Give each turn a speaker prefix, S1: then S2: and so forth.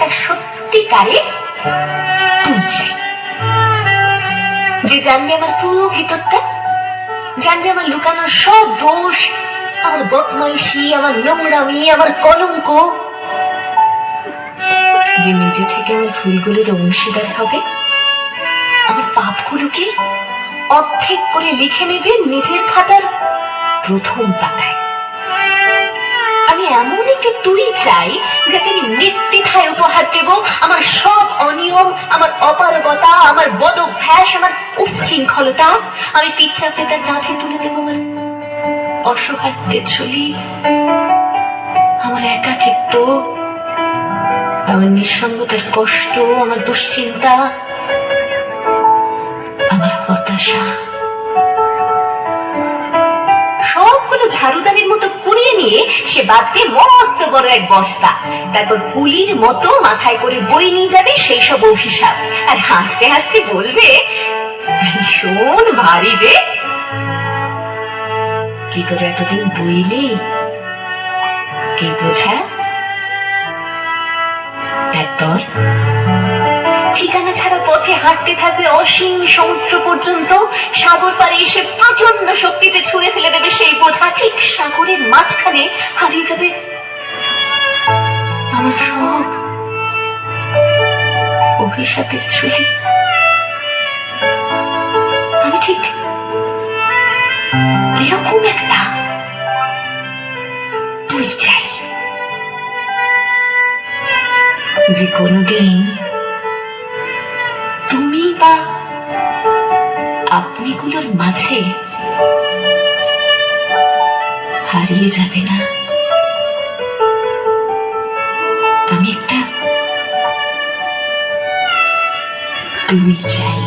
S1: একটা সত্যিকারের তুই চাই, যে জানবে আমার পুরো ভিতরটা, জানবে আমার লুকানোর সব দোষ, আমার বদমাইশি, আমার নোংরামি, আমার কলঙ্ক, যে নিজে থেকে আমার ভুলগুলোর অংশীদার হবে, আমার পাপগুলোকে অর্ধেক করে লিখে নেবে নিজের খাতার প্রথম পাতায়। আমি এমন একটা তুই চাই যাকে আমি নির্দ্বিধায় উপহার দেব আমার সব অনিয়ম, আমার অপারগতা, আমার বদভ্যাস, আমার উচ্ছৃঙ্খলতা। আমি পিচ্চাকে তার কাঁধে তুলে দেব আমার অসহায়ত্বের ঝুলি, আমার একাকিত্ব, আমার নিঃসঙ্গতার কষ্ট, আমার দুশ্চিন্তা, আমার হতাশা, সবগুলো ঝাড়ুদারের মতো কুড়িয়ে নিয়ে সে বাঁধবে মস্ত বড় এক বস্তা। তারপর কুলির মতো মাথায় করে বই নিয়ে যাবে সেই সব অভিশাপ, আর হাসতে হাসতে বলবে, ভীষণ ভারী রে, কি করে এতদিন বইলি এই বোঝা। তারপর ঠিকানা ছাড়া পথে হাঁটতে থাকবে অসীম সমুদ্র পর্যন্ত। সাগর পাড়ে এসে প্রচন্ড শক্তিতে ছুঁড়ে ফেলে দেবে সেই বোঝা। ঠিক সাগরের মাঝখানে হারিয়ে যাবে আমার সব অভিশাপের ঝুলি। আমি ঠিক এরকম একটা তুই চাই, যে কোনোদিন তুমি বা আপনিগুলোর মাঝে হারিয়ে যাবে না। আমি একটা তুই চাই।